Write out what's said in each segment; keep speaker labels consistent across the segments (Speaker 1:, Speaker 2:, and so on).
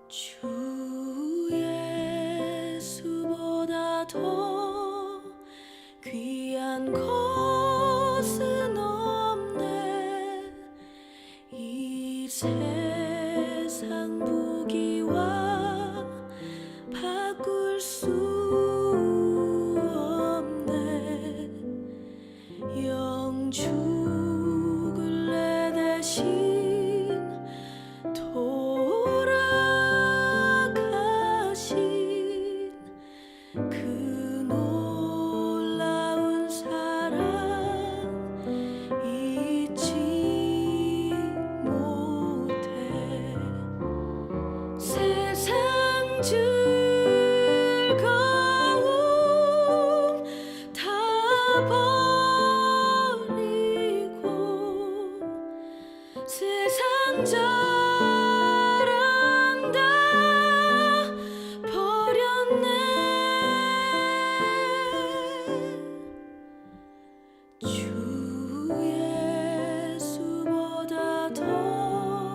Speaker 1: 주 예수보다 더 귀한 것은 없네. 이 세상 부귀와 바꿀 수 없네. 영죽을 내 대신 돌아가신 그 놀라운 사랑 잊지 못해. 세상 즐거움 다 버리고 세상 자랑 다 버렸네. 주 예수보다 더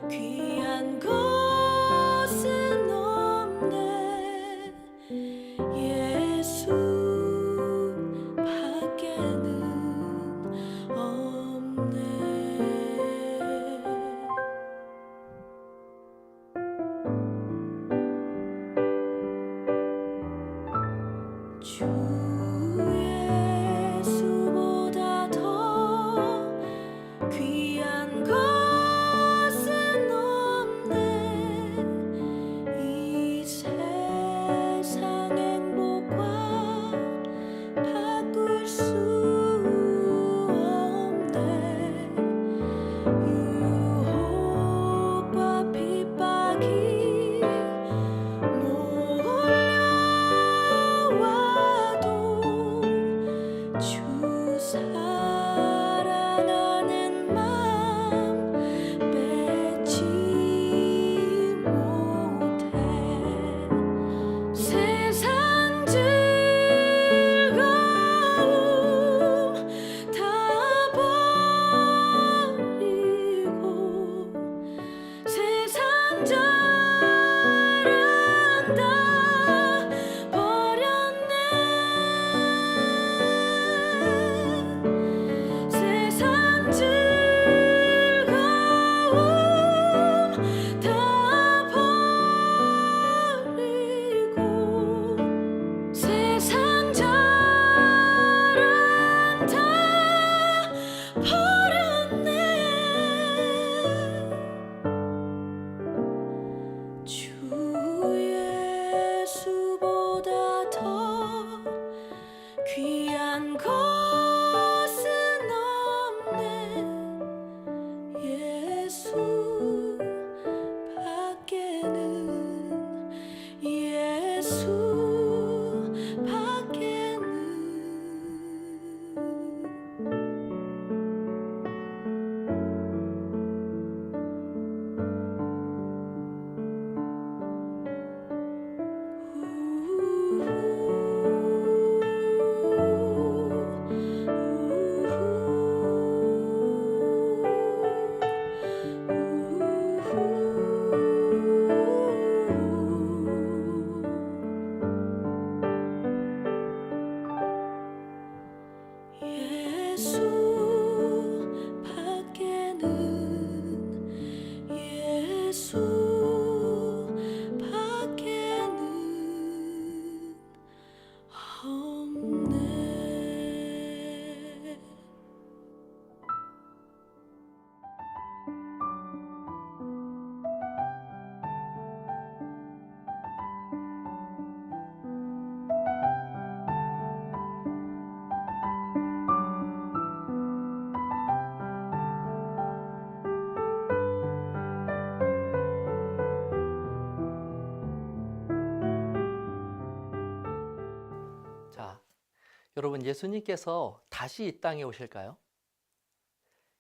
Speaker 1: 귀한 것은 없네. 예수 밖에는 없네. 주 예수보다 더 귀한 것은 없네. 이 세상 행복과 바꿀 수 없네. 유혹과 핍박이 몰려와도 주 사랑하는 맘 뺏지 못해. 세상 즐거움 다 버리고 세상 자랑 다 버렸네. 세상 즐거움 다 버리고 세상 자랑 다 버렸네. 주 예수보다 더 귀한 것은 없네. 예수 밖에는 예수 밖에는 예수 밖에는 예수 밖에는 없네.
Speaker 2: 자, 여러분, 예수님께서 다시 이 땅에 오실까요?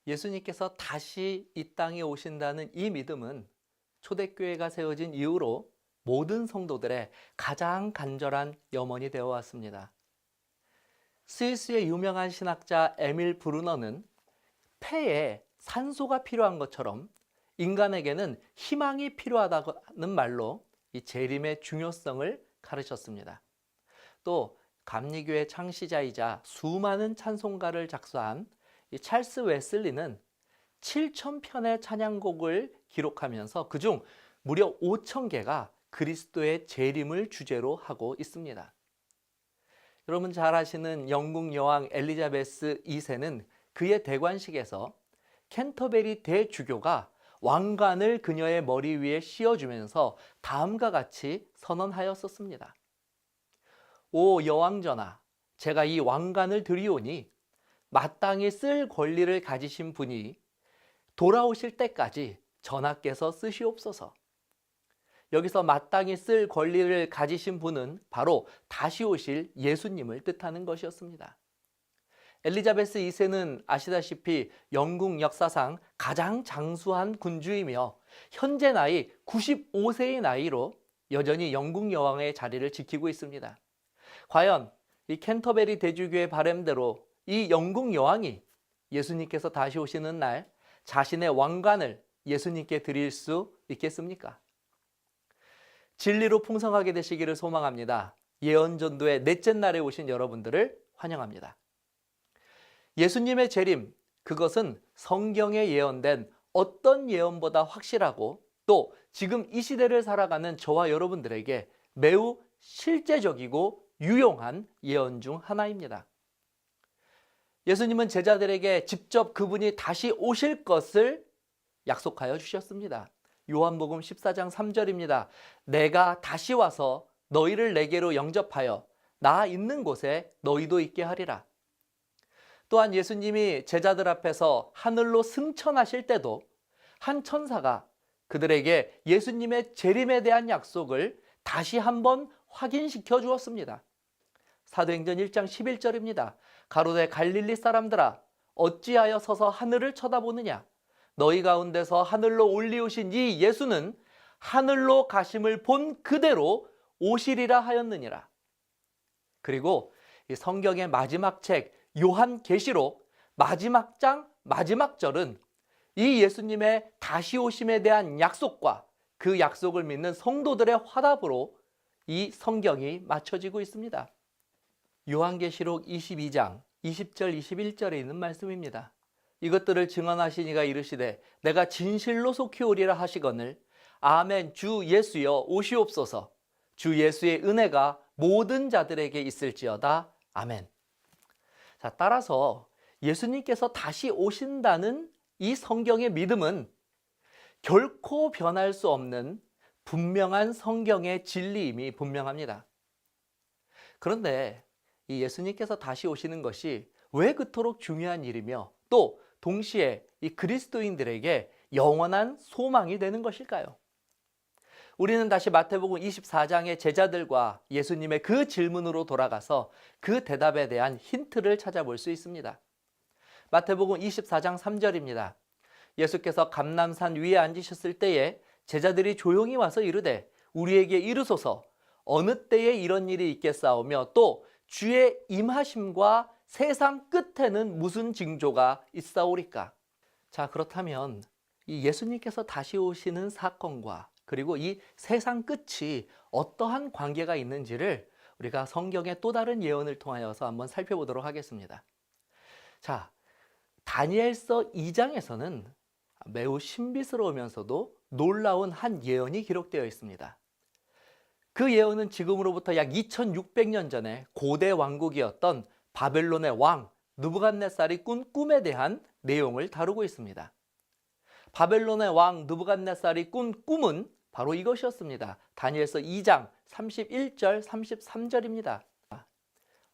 Speaker 2: 예수님께서 다시 이 땅에 오신다는 이 믿음은 초대교회가 세워진 이후로 모든 성도들의 가장 간절한 염원이 되어 왔습니다. 스위스의 유명한 신학자 에밀 브루너는 폐에 산소가 필요한 것처럼 인간에게는 희망이 필요하다는 말로 이 재림의 중요성을 가르쳤습니다. 또 감리교의 창시자이자 수많은 찬송가를 작사한 이 찰스 웨슬리는 7,000편의 찬양곡을 기록하면서 그중 무려 5,000개가 그리스도의 재림을 주제로 하고 있습니다. 여러분 잘 아시는 영국 여왕 엘리자베스 2세는 그의 대관식에서 캔터베리 대주교가 왕관을 그녀의 머리 위에 씌워주면서 다음과 같이 선언하였었습니다. 오 여왕전하, 제가 이 왕관을 드리오니 마땅히 쓸 권리를 가지신 분이 돌아오실 때까지 전하께서 쓰시옵소서. 여기서 마땅히 쓸 권리를 가지신 분은 바로 다시 오실 예수님을 뜻하는 것이었습니다. 엘리자베스 2세는 아시다시피 영국 역사상 가장 장수한 군주이며 현재 나이 95세의 나이로 여전히 영국 여왕의 자리를 지키고 있습니다. 과연 이 캔터베리 대주교의 바램대로 이 영국 여왕이 예수님께서 다시 오시는 날 자신의 왕관을 예수님께 드릴 수 있겠습니까? 진리로 풍성하게 되시기를 소망합니다. 예언전도의 넷째 날에 오신 여러분들을 환영합니다. 예수님의 재림, 그것은 성경에 예언된 어떤 예언보다 확실하고 또 지금 이 시대를 살아가는 저와 여러분들에게 매우 실제적이고 유용한 예언 중 하나입니다. 예수님은 제자들에게 직접 그분이 다시 오실 것을 약속하여 주셨습니다. 요한복음 14장 3절입니다. 내가 다시 와서 너희를 내게로 영접하여 나 있는 곳에 너희도 있게 하리라. 또한 예수님이 제자들 앞에서 하늘로 승천하실 때도 한 천사가 그들에게 예수님의 재림에 대한 약속을 다시 한번 확인시켜 주었습니다. 사도행전 1장 11절입니다. 가로되 갈릴리 사람들아 어찌하여 서서 하늘을 쳐다보느냐? 너희 가운데서 하늘로 올리우신 이 예수는 하늘로 가심을 본 그대로 오시리라 하였느니라. 그리고 이 성경의 마지막 책 요한계시록 마지막 장 마지막 절은 이 예수님의 다시 오심에 대한 약속과 그 약속을 믿는 성도들의 화답으로 이 성경이 맞춰지고 있습니다. 요한계시록 22장 20절 21절에 있는 말씀입니다. 이것들을 증언하신 이가 이르시되 내가 진실로 속히 오리라 하시거늘 아멘 주 예수여 오시옵소서. 주 예수의 은혜가 모든 자들에게 있을지어다. 아멘. 자, 따라서 예수님께서 다시 오신다는 이 성경의 믿음은 결코 변할 수 없는 분명한 성경의 진리임이 분명합니다. 그런데 이 예수님께서 다시 오시는 것이 왜 그토록 중요한 일이며 또 동시에 이 그리스도인들에게 영원한 소망이 되는 것일까요? 우리는 다시 마태복음 24장의 제자들과 예수님의 그 질문으로 돌아가서 그 대답에 대한 힌트를 찾아볼 수 있습니다. 마태복음 24장 3절입니다. 예수께서 감람산 위에 앉으셨을 때에 제자들이 조용히 와서 이르되 우리에게 이르소서 어느 때에 이런 일이 있겠사오며 또 주의 임하심과 세상 끝에는 무슨 징조가 있사오리까? 자, 그렇다면 이 예수님께서 다시 오시는 사건과 그리고 이 세상 끝이 어떠한 관계가 있는지를 우리가 성경의 또 다른 예언을 통하여서 한번 살펴보도록 하겠습니다. 자, 다니엘서 2장에서는 매우 신비스러우면서도 놀라운 한 예언이 기록되어 있습니다. 그 예언은 지금으로부터 약 2600년 전에 고대 왕국이었던 바벨론의 왕 느부갓네살이 꾼 꿈에 대한 내용을 다루고 있습니다. 바벨론의 왕 느부갓네살이 꾼 꿈은 바로 이것이었습니다. 다니엘서 2장 31절 33절입니다.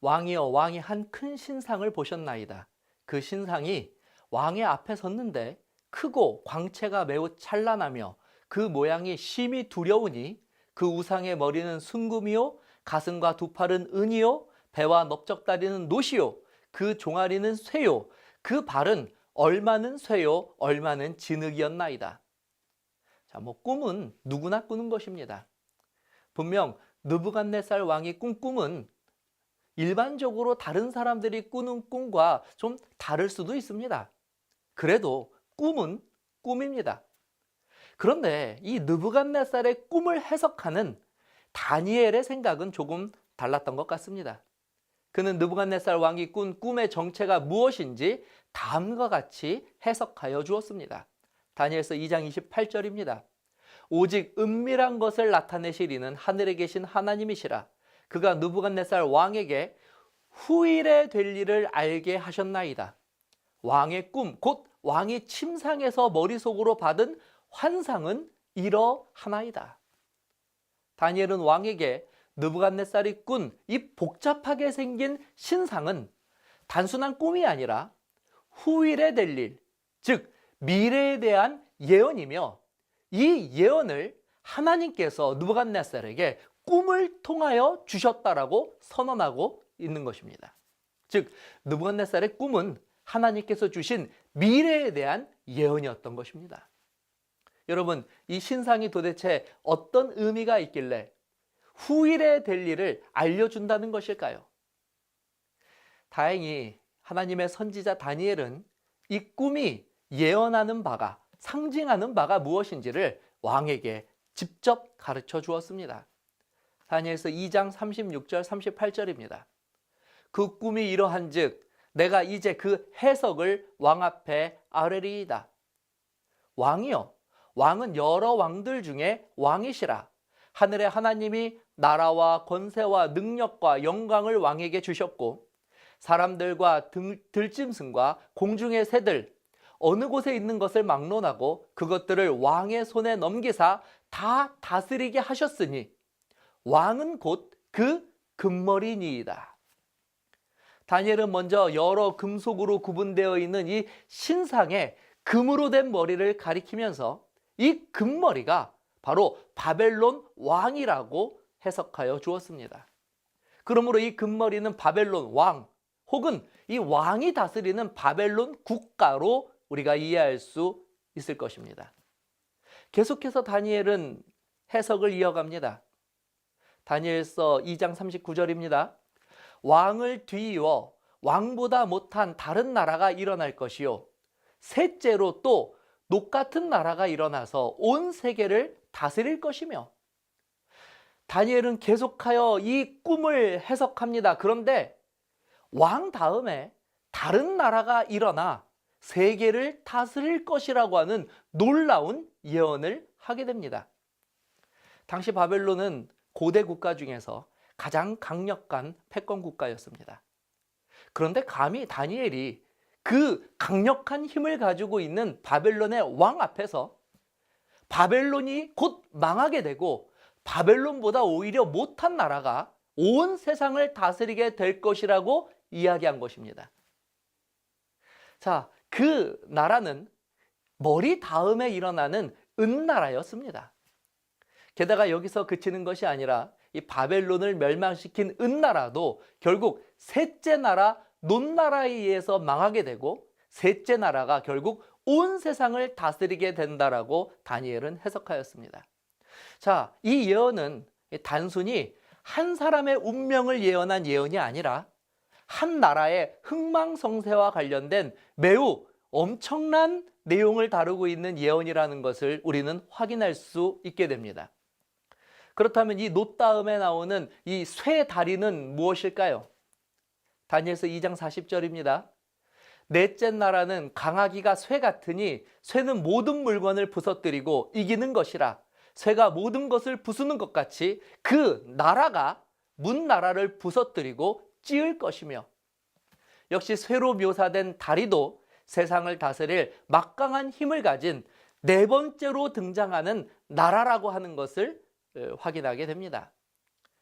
Speaker 2: 왕이여 왕이 한 큰 신상을 보셨나이다. 그 신상이 왕의 앞에 섰는데 크고 광채가 매우 찬란하며 그 모양이 심히 두려우니 그 우상의 머리는 순금이요 가슴과 두 팔은 은이요 배와 넓적다리는 노시요 그 종아리는 쇠요 그 발은 얼마는 쇠요 얼마는 진흙이었나이다. 자, 꿈은 누구나 꾸는 것입니다. 분명 느부갓네살 왕이 꾼 꿈은 일반적으로 다른 사람들이 꾸는 꿈과 좀 다를 수도 있습니다. 그래도 꿈은 꿈입니다. 그런데 이 느부갓네살의 꿈을 해석하는 다니엘의 생각은 조금 달랐던 것 같습니다. 그는 느부갓네살 왕이 꾼 꿈의 정체가 무엇인지 다음과 같이 해석하여 주었습니다. 다니엘서 2장 28절입니다. 오직 은밀한 것을 나타내실 이는 하늘에 계신 하나님이시라. 그가 느부갓네살 왕에게 후일에 될 일을 알게 하셨나이다. 왕의 꿈, 곧 왕이 침상에서 머릿속으로 받은 환상은 이러하나이다. 다니엘은 왕에게 느부갓네살이 꾼 이 복잡하게 생긴 신상은 단순한 꿈이 아니라 후일에 될 일, 즉 미래에 대한 예언이며 이 예언을 하나님께서 느부갓네살에게 꿈을 통하여 주셨다라고 선언하고 있는 것입니다. 즉 느부갓네살의 꿈은 하나님께서 주신 미래에 대한 예언이었던 것입니다. 여러분, 이 신상이 도대체 어떤 의미가 있길래 후일에 될 일을 알려준다는 것일까요? 다행히 하나님의 선지자 다니엘은 이 꿈이 예언하는 바가, 상징하는 바가 무엇인지를 왕에게 직접 가르쳐 주었습니다. 다니엘서 2장 36절 38절입니다. 그 꿈이 이러한즉 내가 이제 그 해석을 왕 앞에 아뢰리이다. 왕이요, 왕은 여러 왕들 중에 왕이시라. 하늘의 하나님이 나라와 권세와 능력과 영광을 왕에게 주셨고 사람들과 들짐승과 공중의 새들 어느 곳에 있는 것을 막론하고 그것들을 왕의 손에 넘기사 다 다스리게 하셨으니 왕은 곧 그 금머리니이다. 다니엘은 먼저 여러 금속으로 구분되어 있는 이 신상의 금으로 된 머리를 가리키면서 이 금머리가 바로 바벨론 왕이라고 해석하여 주었습니다. 그러므로 이 금머리는 바벨론 왕 혹은 이 왕이 다스리는 바벨론 국가로 우리가 이해할 수 있을 것입니다. 계속해서 다니엘은 해석을 이어갑니다. 다니엘서 2장 39절입니다. 왕을 뒤이어 왕보다 못한 다른 나라가 일어날 것이요 셋째로 또 녹같은 나라가 일어나서 온 세계를 다스릴 것이며. 다니엘은 계속하여 이 꿈을 해석합니다. 그런데 왕 다음에 다른 나라가 일어나 세계를 다스릴 것이라고 하는 놀라운 예언을 하게 됩니다. 당시 바벨론은 고대 국가 중에서 가장 강력한 패권 국가였습니다. 그런데 감히 다니엘이 그 강력한 힘을 가지고 있는 바벨론의 왕 앞에서 바벨론이 곧 망하게 되고 바벨론보다 오히려 못한 나라가 온 세상을 다스리게 될 것이라고 이야기한 것입니다. 자, 그 나라는 머리 다음에 일어나는 은나라였습니다. 게다가 여기서 그치는 것이 아니라 이 바벨론을 멸망시킨 은나라도 결국 셋째 나라 논나라에 의해서 망하게 되고 셋째 나라가 결국 온 세상을 다스리게 된다라고 다니엘은 해석하였습니다. 자, 이 예언은 단순히 한 사람의 운명을 예언한 예언이 아니라 한 나라의 흥망성쇠와 관련된 매우 엄청난 내용을 다루고 있는 예언이라는 것을 우리는 확인할 수 있게 됩니다. 그렇다면 이 놋 다음에 나오는 이 쇠 다리는 무엇일까요? 다니엘서 2장 40절입니다. 넷째 나라는 강하기가 쇠 같으니 쇠는 모든 물건을 부서뜨리고 이기는 것이라. 쇠가 모든 것을 부수는 것 같이 그 나라가 문 나라를 부서뜨리고 찌을 것이며. 역시 쇠로 묘사된 다리도 세상을 다스릴 막강한 힘을 가진 네 번째로 등장하는 나라라고 하는 것을 확인하게 됩니다.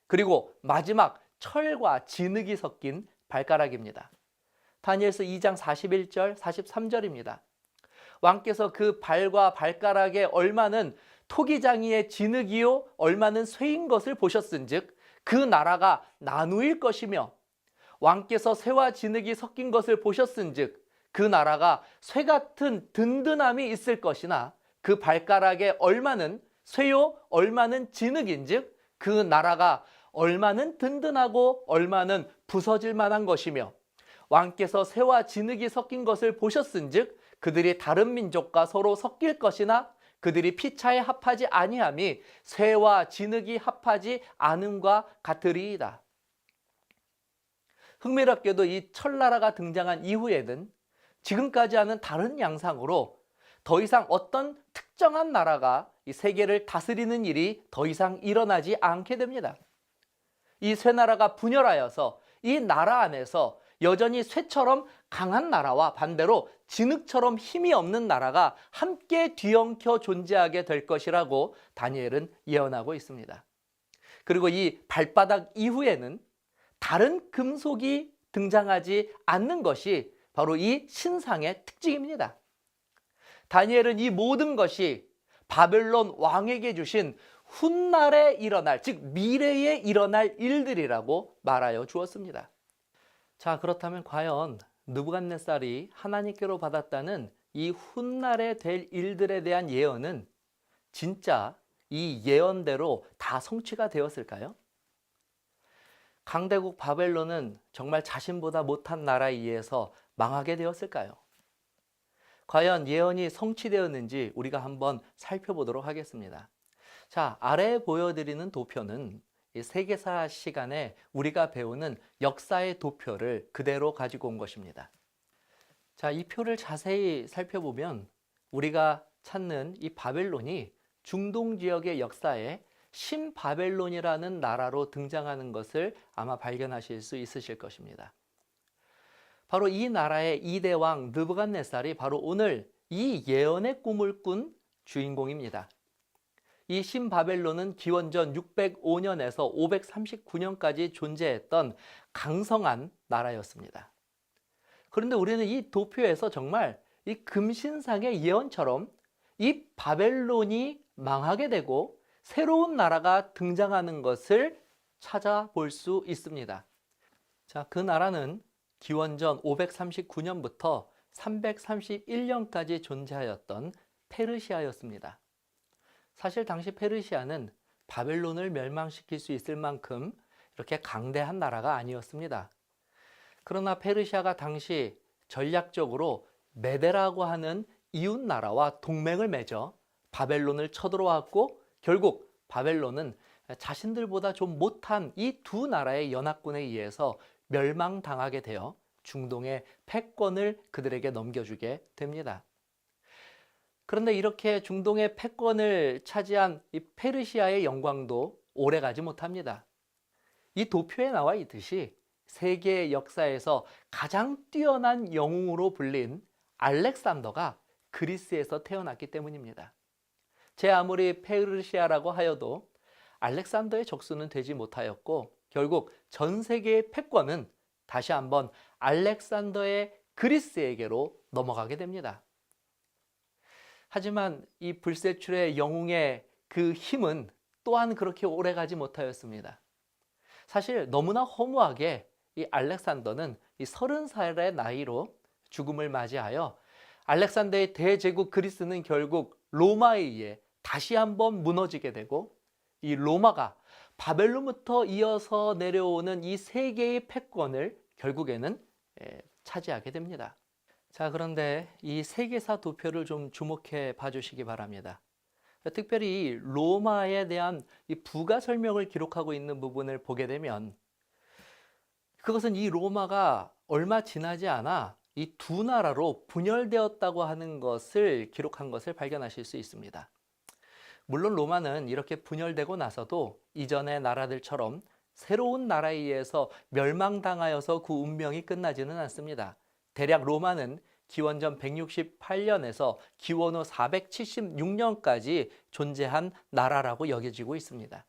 Speaker 2: 그리고 마지막 철과 진흙이 섞인 발가락입니다. 다니엘서 2장 41절 43절입니다. 왕께서 그 발과 발가락에 얼마는 토기장이의 진흙이요 얼마는 쇠인 것을 보셨은즉 그 나라가 나누일 것이며 왕께서 쇠와 진흙이 섞인 것을 보셨은즉 그 나라가 쇠 같은 든든함이 있을 것이나 그 발가락에 얼마는 쇠요 얼마는 진흙인즉 그 나라가 얼마는 든든하고 얼마는 부서질 만한 것이며 왕께서 쇠와 진흙이 섞인 것을 보셨은즉 그들이 다른 민족과 서로 섞일 것이나 그들이 피차에 합하지 아니함이 쇠와 진흙이 합하지 않음과 같으리이다. 흥미롭게도 이 철나라가 등장한 이후에는 지금까지와는 다른 양상으로 더 이상 어떤 특정한 나라가 이 세계를 다스리는 일이 더 이상 일어나지 않게 됩니다. 이 쇠나라가 분열하여서 이 나라 안에서 여전히 쇠처럼 강한 나라와 반대로 진흙처럼 힘이 없는 나라가 함께 뒤엉켜 존재하게 될 것이라고 다니엘은 예언하고 있습니다. 그리고 이 발바닥 이후에는 다른 금속이 등장하지 않는 것이 바로 이 신상의 특징입니다. 다니엘은 이 모든 것이 바벨론 왕에게 주신 훗날에 일어날, 즉 미래에 일어날 일들이라고 말하여 주었습니다. 자, 그렇다면 과연 느부갓네살이 하나님께로 받았다는 이 훗날에 될 일들에 대한 예언은 진짜 이 예언대로 다 성취가 되었을까요? 강대국 바벨론은 정말 자신보다 못한 나라에 의해서 망하게 되었을까요? 과연 예언이 성취되었는지 우리가 한번 살펴보도록 하겠습니다. 자, 아래에 보여드리는 도표는 이 세계사 시간에 우리가 배우는 역사의 도표를 그대로 가지고 온 것입니다. 자, 이 표를 자세히 살펴보면 우리가 찾는 이 바벨론이 중동 지역의 역사에 신바벨론이라는 나라로 등장하는 것을 아마 발견하실 수 있으실 것입니다. 바로 이 나라의 2대 왕 느부갓네살이 바로 오늘 이 예언의 꿈을 꾼 주인공입니다. 이 신바벨론은 기원전 605년에서 539년까지 존재했던 강성한 나라였습니다. 그런데 우리는 이 도표에서 정말 이 금신상의 예언처럼 이 바벨론이 망하게 되고 새로운 나라가 등장하는 것을 찾아볼 수 있습니다. 자, 그 나라는 기원전 539년부터 331년까지 존재하였던 페르시아였습니다. 사실 당시 페르시아는 바벨론을 멸망시킬 수 있을 만큼 이렇게 강대한 나라가 아니었습니다. 그러나 페르시아가 당시 전략적으로 메데라고 하는 이웃 나라와 동맹을 맺어 바벨론을 쳐들어왔고 결국 바벨론은 자신들보다 좀 못한 이 두 나라의 연합군에 의해서 멸망당하게 되어 중동의 패권을 그들에게 넘겨주게 됩니다. 그런데 이렇게 중동의 패권을 차지한 이 페르시아의 영광도 오래가지 못합니다. 이 도표에 나와 있듯이 세계 역사에서 가장 뛰어난 영웅으로 불린 알렉산더가 그리스에서 태어났기 때문입니다. 제 아무리 페르시아라고 하여도 알렉산더의 적수는 되지 못하였고 결국 전 세계의 패권은 다시 한번 알렉산더의 그리스에게로 넘어가게 됩니다. 하지만 이 불세출의 영웅의 그 힘은 또한 그렇게 오래가지 못하였습니다. 사실 너무나 허무하게 이 알렉산더는 이 30살의 나이로 죽음을 맞이하여 알렉산더의 대제국 그리스는 결국 로마에 의해 다시 한번 무너지게 되고 이 로마가 바벨론부터 이어서 내려오는 이 세계의 패권을 결국에는 차지하게 됩니다. 자, 그런데 이 세계사 도표를 좀 주목해 봐주시기 바랍니다. 특별히 이 로마에 대한 이 부가 설명을 기록하고 있는 부분을 보게 되면 그것은 이 로마가 얼마 지나지 않아 이 두 나라로 분열되었다고 하는 것을 기록한 것을 발견하실 수 있습니다. 물론 로마는 이렇게 분열되고 나서도 이전의 나라들처럼 새로운 나라에 의해서 멸망당하여서 그 운명이 끝나지는 않습니다. 대략 로마는 기원전 168년에서 기원 후 476년까지 존재한 나라라고 여겨지고 있습니다.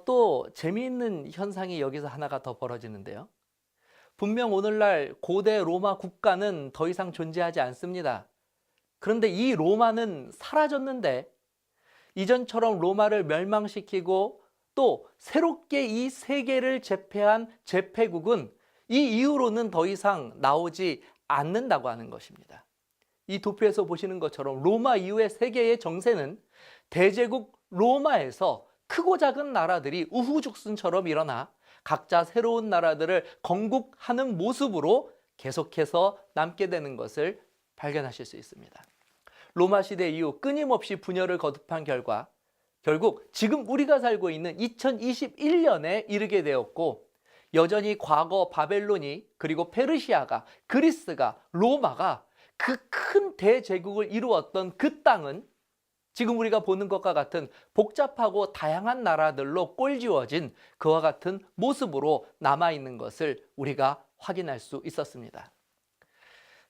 Speaker 2: 또 재미있는 현상이 여기서 하나가 더 벌어지는데요. 분명 오늘날 고대 로마 국가는 더 이상 존재하지 않습니다. 그런데 이 로마는 사라졌는데 이전처럼 로마를 멸망시키고 또 새롭게 이 세계를 제패한 제패국은 이 이후로는 더 이상 나오지 않는다고 하는 것입니다. 이 도표에서 보시는 것처럼 로마 이후의 세계의 정세는 대제국 로마에서 크고 작은 나라들이 우후죽순처럼 일어나 각자 새로운 나라들을 건국하는 모습으로 계속해서 남게 되는 것을 발견하실 수 있습니다. 로마 시대 이후 끊임없이 분열을 거듭한 결과 결국 지금 우리가 살고 있는 2021년에 이르게 되었고, 여전히 과거 바벨론이, 그리고 페르시아가, 그리스가, 로마가 그 큰 대제국을 이루었던 그 땅은 지금 우리가 보는 것과 같은 복잡하고 다양한 나라들로 꼴지워진 그와 같은 모습으로 남아있는 것을 우리가 확인할 수 있었습니다.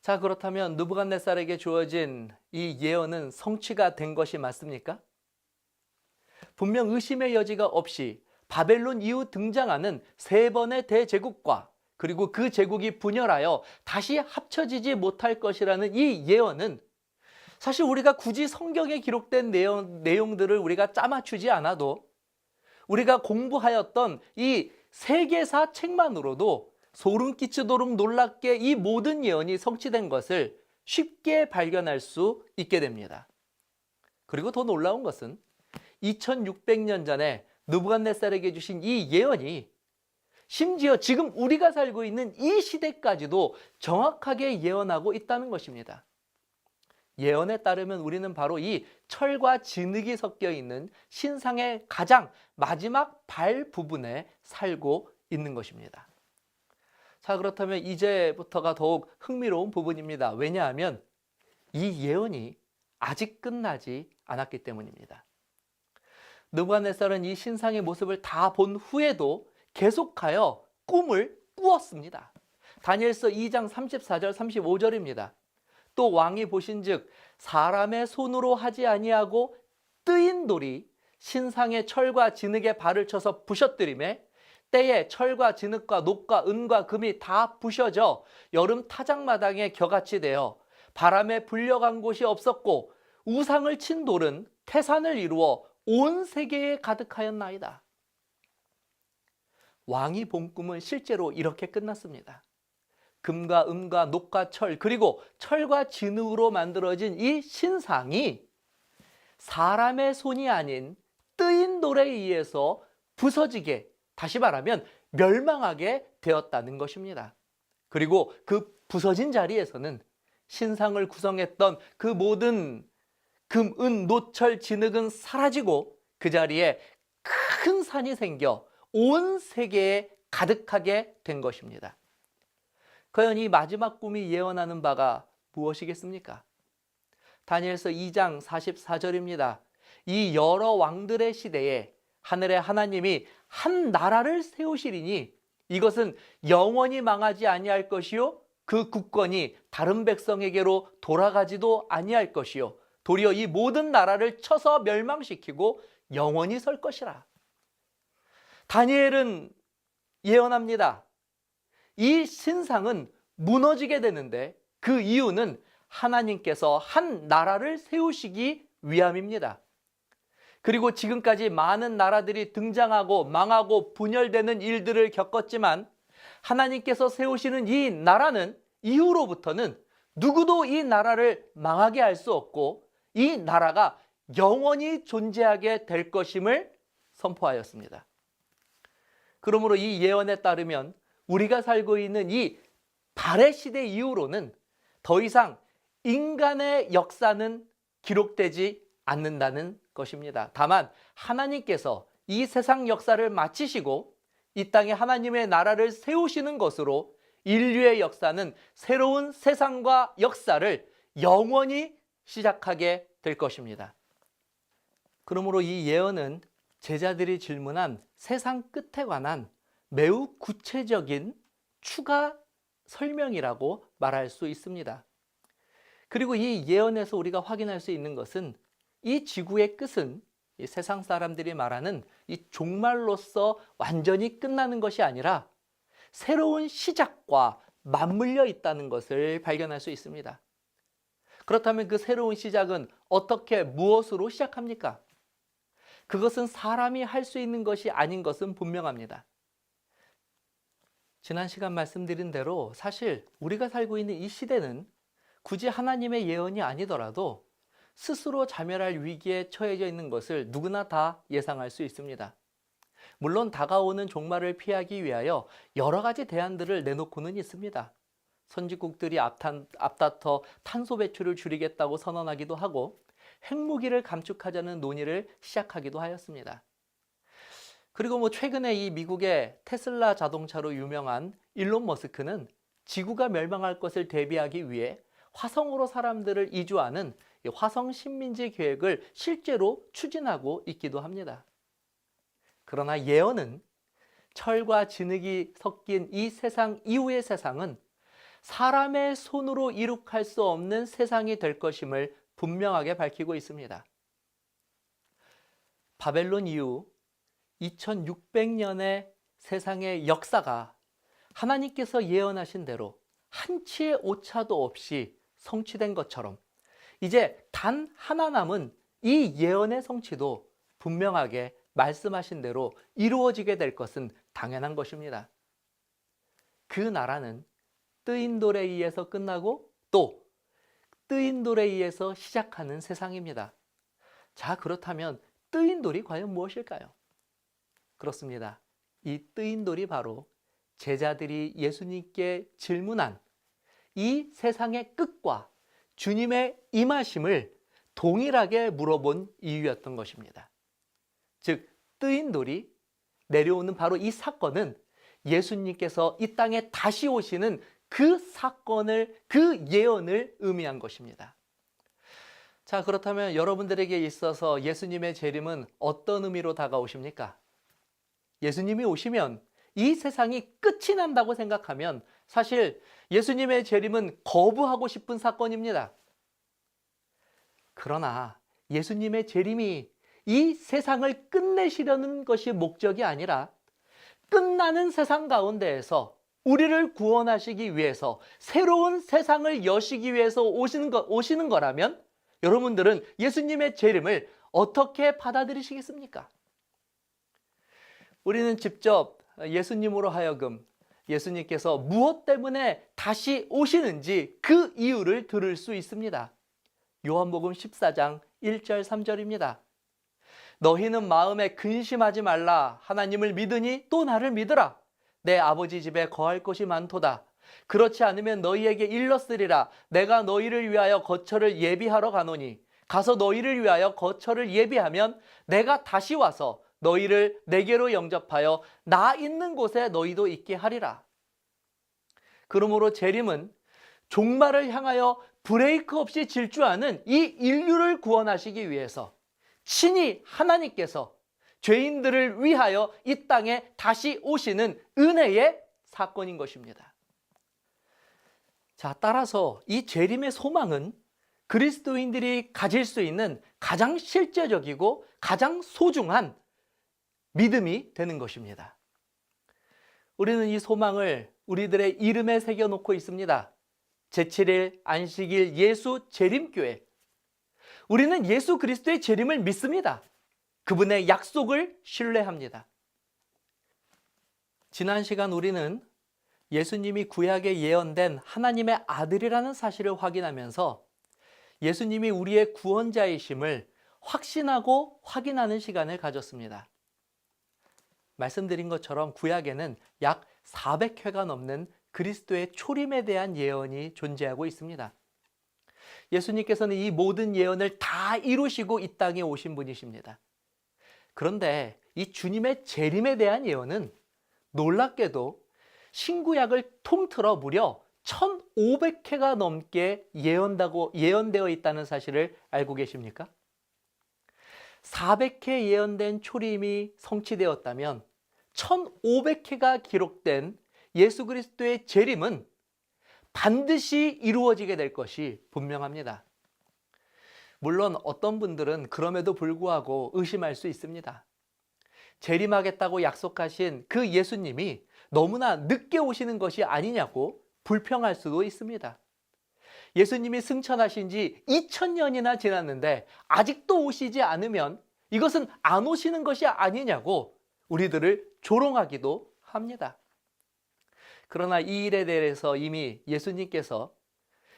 Speaker 2: 자, 그렇다면 느부갓네살에게 주어진 이 예언은 성취가 된 것이 맞습니까? 분명 의심의 여지가 없이 바벨론 이후 등장하는 세 번의 대제국과 그리고 그 제국이 분열하여 다시 합쳐지지 못할 것이라는 이 예언은 사실 우리가 굳이 성경에 기록된 내용들을 우리가 짜맞추지 않아도 우리가 공부하였던 이 세계사 책만으로도 소름 끼치도록 놀랍게 이 모든 예언이 성취된 것을 쉽게 발견할 수 있게 됩니다. 그리고 더 놀라운 것은 2600년 전에 느부갓네살에게 주신 이 예언이 심지어 지금 우리가 살고 있는 이 시대까지도 정확하게 예언하고 있다는 것입니다. 예언에 따르면 우리는 바로 이 철과 진흙이 섞여 있는 신상의 가장 마지막 발 부분에 살고 있는 것입니다. 자, 그렇다면 이제부터가 더욱 흥미로운 부분입니다. 왜냐하면 이 예언이 아직 끝나지 않았기 때문입니다. 느부갓네살은 이 신상의 모습을 다 본 후에도 계속하여 꿈을 꾸었습니다. 다니엘서 2장 34절 35절입니다. 또 왕이 보신즉 사람의 손으로 하지 아니하고 뜨인 돌이 신상의 철과 진흙에 발을 쳐서 부셔뜨리매 때에 철과 진흙과 녹과 은과 금이 다 부셔져 여름 타작마당에 겨같이 되어 바람에 불려간 곳이 없었고 우상을 친 돌은 태산을 이루어 온 세계에 가득하였나이다. 왕이 본 꿈은 실제로 이렇게 끝났습니다. 금과 은과 녹과 철, 그리고 철과 진흙으로 만들어진 이 신상이 사람의 손이 아닌 뜨인 돌에 의해서 부서지게, 다시 말하면 멸망하게 되었다는 것입니다. 그리고 그 부서진 자리에서는 신상을 구성했던 그 모든 금, 은, 노철, 진흙은 사라지고 그 자리에 큰 산이 생겨 온 세계에 가득하게 된 것입니다. 과연 이 마지막 꿈이 예언하는 바가 무엇이겠습니까? 다니엘서 2장 44절입니다. 이 여러 왕들의 시대에 하늘의 하나님이 한 나라를 세우시리니 이것은 영원히 망하지 아니할 것이요 그 국권이 다른 백성에게로 돌아가지도 아니할 것이요 도리어 이 모든 나라를 쳐서 멸망시키고 영원히 설 것이라. 다니엘은 예언합니다. 이 신상은 무너지게 되는데 그 이유는 하나님께서 한 나라를 세우시기 위함입니다. 그리고 지금까지 많은 나라들이 등장하고 망하고 분열되는 일들을 겪었지만 하나님께서 세우시는 이 나라는 이후로부터는 누구도 이 나라를 망하게 할 수 없고 이 나라가 영원히 존재하게 될 것임을 선포하였습니다. 그러므로 이 예언에 따르면 우리가 살고 있는 이 발해 시대 이후로는 더 이상 인간의 역사는 기록되지 않는다는 것입니다. 다만 하나님께서 이 세상 역사를 마치시고 이 땅에 하나님의 나라를 세우시는 것으로 인류의 역사는 새로운 세상과 역사를 영원히 시작하게 될 것입니다. 그러므로 이 예언은 제자들이 질문한 세상 끝에 관한 매우 구체적인 추가 설명이라고 말할 수 있습니다. 그리고 이 예언에서 우리가 확인할 수 있는 것은 이 지구의 끝은 이 세상 사람들이 말하는 이 종말로서 완전히 끝나는 것이 아니라 새로운 시작과 맞물려 있다는 것을 발견할 수 있습니다. 그렇다면 그 새로운 시작은 어떻게 무엇으로 시작합니까? 그것은 사람이 할 수 있는 것이 아닌 것은 분명합니다. 지난 시간 말씀드린 대로 사실 우리가 살고 있는 이 시대는 굳이 하나님의 예언이 아니더라도 스스로 자멸할 위기에 처해져 있는 것을 누구나 다 예상할 수 있습니다. 물론 다가오는 종말을 피하기 위하여 여러 가지 대안들을 내놓고는 있습니다. 선진국들이 앞다퉈 탄소 배출을 줄이겠다고 선언하기도 하고 핵무기를 감축하자는 논의를 시작하기도 하였습니다. 그리고 최근에 이 미국의 테슬라 자동차로 유명한 일론 머스크는 지구가 멸망할 것을 대비하기 위해 화성으로 사람들을 이주하는 화성 식민지 계획을 실제로 추진하고 있기도 합니다. 그러나 예언은 철과 진흙이 섞인 이 세상 이후의 세상은 사람의 손으로 이룩할 수 없는 세상이 될 것임을 분명하게 밝히고 있습니다. 바벨론 이후 2600년의 세상의 역사가 하나님께서 예언하신 대로 한치의 오차도 없이 성취된 것처럼 이제 단 하나 남은 이 예언의 성취도 분명하게 말씀하신 대로 이루어지게 될 것은 당연한 것입니다. 그 나라는 뜨인 돌에 의해서 끝나고 또 뜨인 돌에 의해서 시작하는 세상입니다. 자, 그렇다면 뜨인 돌이 과연 무엇일까요? 그렇습니다. 이 뜨인 돌이 바로 제자들이 예수님께 질문한 이 세상의 끝과 주님의 임하심을 동일하게 물어본 이유였던 것입니다. 즉, 뜨인 돌이 내려오는 바로 이 사건은 예수님께서 이 땅에 다시 오시는 그 사건을, 그 예언을 의미한 것입니다. 자, 그렇다면 여러분들에게 있어서 예수님의 재림은 어떤 의미로 다가오십니까? 예수님이 오시면 이 세상이 끝이 난다고 생각하면 사실 예수님의 재림은 거부하고 싶은 사건입니다. 그러나 예수님의 재림이 이 세상을 끝내시려는 것이 목적이 아니라 끝나는 세상 가운데에서 우리를 구원하시기 위해서 새로운 세상을 여시기 위해서 오시는 거라면 여러분들은 예수님의 재림을 어떻게 받아들이시겠습니까? 우리는 직접 예수님으로 하여금 예수님께서 무엇 때문에 다시 오시는지 그 이유를 들을 수 있습니다. 요한복음 14장 1절 3절입니다. 너희는 마음에 근심하지 말라. 하나님을 믿으니 또 나를 믿으라. 내 아버지 집에 거할 곳이 많도다. 그렇지 않으면 너희에게 일렀으리라. 내가 너희를 위하여 거처를 예비하러 가노니 가서 너희를 위하여 거처를 예비하면 내가 다시 와서 너희를 내게로 영접하여 나 있는 곳에 너희도 있게 하리라. 그러므로 재림은 종말을 향하여 브레이크 없이 질주하는 이 인류를 구원하시기 위해서 친히 하나님께서 죄인들을 위하여 이 땅에 다시 오시는 은혜의 사건인 것입니다. 자, 따라서 이 재림의 소망은 그리스도인들이 가질 수 있는 가장 실제적이고 가장 소중한 믿음이 되는 것입니다. 우리는 이 소망을 우리들의 이름에 새겨놓고 있습니다. 제7일 안식일 예수 재림교회. 우리는 예수 그리스도의 재림을 믿습니다. 그분의 약속을 신뢰합니다. 지난 시간 우리는 예수님이 구약에 예언된 하나님의 아들이라는 사실을 확인하면서 예수님이 우리의 구원자이심을 확신하고 확인하는 시간을 가졌습니다. 말씀드린 것처럼 구약에는 약 400회가 넘는 그리스도의 초림에 대한 예언이 존재하고 있습니다. 예수님께서는 이 모든 예언을 다 이루시고 이 땅에 오신 분이십니다. 그런데 이 주님의 재림에 대한 예언은 놀랍게도 신구약을 통틀어 무려 1500회가 넘게 예언되어 있다는 사실을 알고 계십니까? 400회 예언된 초림이 성취되었다면 1500회가 기록된 예수 그리스도의 재림은 반드시 이루어지게 될 것이 분명합니다. 물론 어떤 분들은 그럼에도 불구하고 의심할 수 있습니다. 재림하겠다고 약속하신 그 예수님이 너무나 늦게 오시는 것이 아니냐고 불평할 수도 있습니다. 예수님이 승천하신 지 2000년이나 지났는데 아직도 오시지 않으면 이것은 안 오시는 것이 아니냐고 우리들을 조롱하기도 합니다. 그러나 이 일에 대해서 이미 예수님께서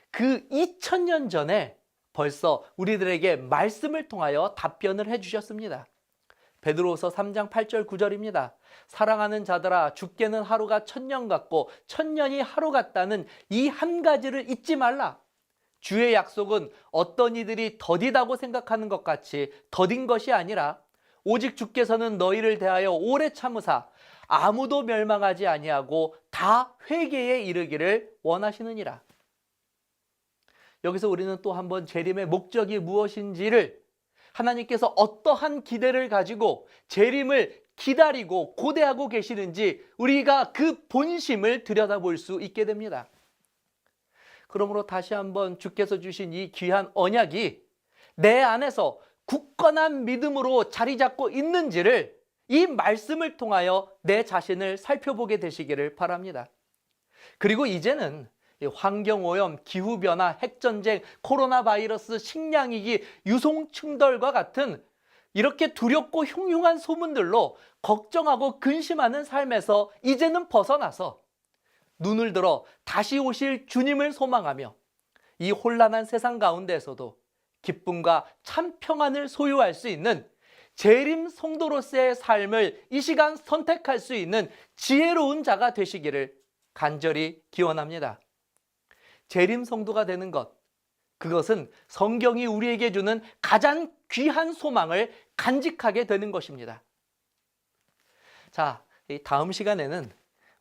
Speaker 2: 그 2000년 전에 벌써 우리들에게 말씀을 통하여 답변을 해주셨습니다. 베드로후서 3장 8절 9절입니다. 사랑하는 자들아, 죽게는 하루가 천년 같고 천년이 하루 같다는 이 한 가지를 잊지 말라. 주의 약속은 어떤 이들이 더디다고 생각하는 것 같이 더딘 것이 아니라 오직 주께서는 너희를 대하여 오래 참으사 아무도 멸망하지 아니하고 다 회개에 이르기를 원하시느니라. 여기서 우리는 또 한번 재림의 목적이 무엇인지를, 하나님께서 어떠한 기대를 가지고 재림을 기다리고 고대하고 계시는지 우리가 그 본심을 들여다볼 수 있게 됩니다. 그러므로 다시 한번 주께서 주신 이 귀한 언약이 내 안에서 굳건한 믿음으로 자리 잡고 있는지를 이 말씀을 통하여 내 자신을 살펴보게 되시기를 바랍니다. 그리고 이제는 환경오염, 기후변화, 핵전쟁, 코로나 바이러스, 식량위기, 유송충돌과 같은 이렇게 두렵고 흉흉한 소문들로 걱정하고 근심하는 삶에서 이제는 벗어나서 눈을 들어 다시 오실 주님을 소망하며 이 혼란한 세상 가운데에서도 기쁨과 참 평안을 소유할 수 있는 재림 성도로서의 삶을 이 시간 선택할 수 있는 지혜로운 자가 되시기를 간절히 기원합니다. 재림 성도가 되는 것, 그것은 성경이 우리에게 주는 가장 귀한 소망을 간직하게 되는 것입니다. 자, 다음 시간에는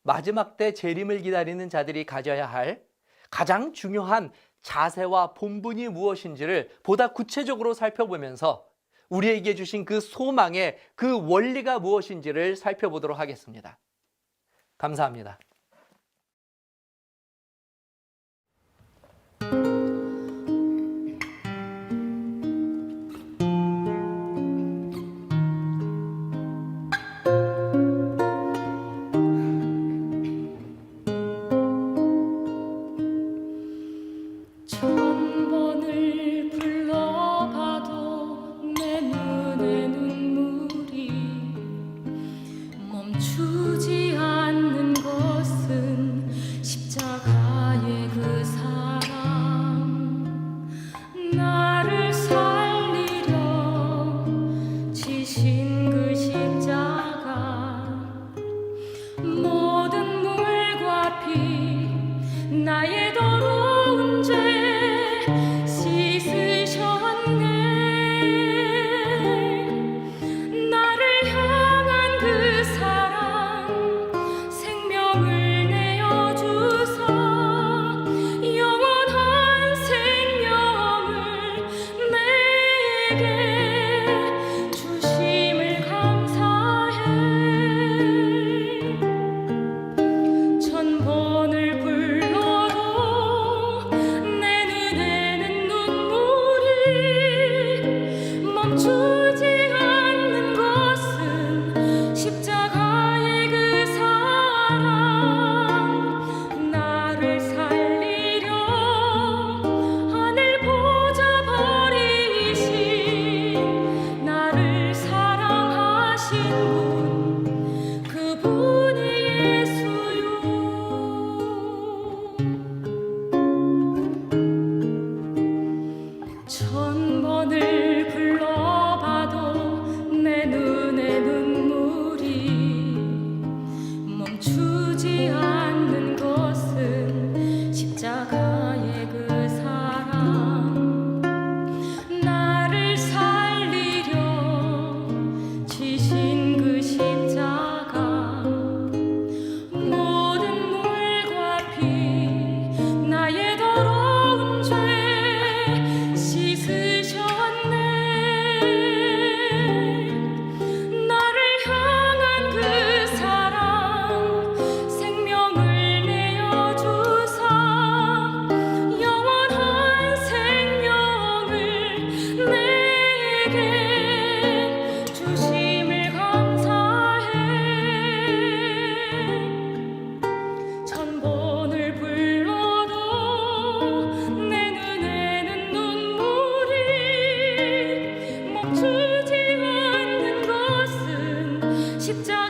Speaker 2: 마지막 때 재림을 기다리는 자들이 가져야 할 가장 중요한 자세와 본분이 무엇인지를 보다 구체적으로 살펴보면서 우리에게 주신 그 소망의 그 원리가 무엇인지를 살펴보도록 하겠습니다. 감사합니다.
Speaker 1: 천 번을 불러봐도 내 눈에 눈물이 멈추지 않는 것은 십자가의 그 사랑, 나를 살리려 지신 그 십자가, 모든 물과 피 나의 더러운 죄 씻으셨네. 나를 향한 그 사랑, 생명을 내어주사 영원한 생명을 내게 주심을 감사해. 천 번을 불러도 내 눈에는 눈물이 멈추지 않는 것은 십자가의 그 사랑, 나를 살리려 하늘 보좌 버리신 나를 사랑하신 분, 그분이 예수요. 천 번을 불러봐도 내 눈에 눈물이 멈추지 않는 것은 십자가의 그 사랑, 나를 살리려 지신 그 십자가, 모든 물과 피 나의 더러운 죄 씻으셨네. 나를 향한 그 사랑, 생명을 내어주사 영원한 생명을 내게 주심을 감사해. 천 번을 불러도 내 눈에는 눈물이 멈추지 않는 것은 십자가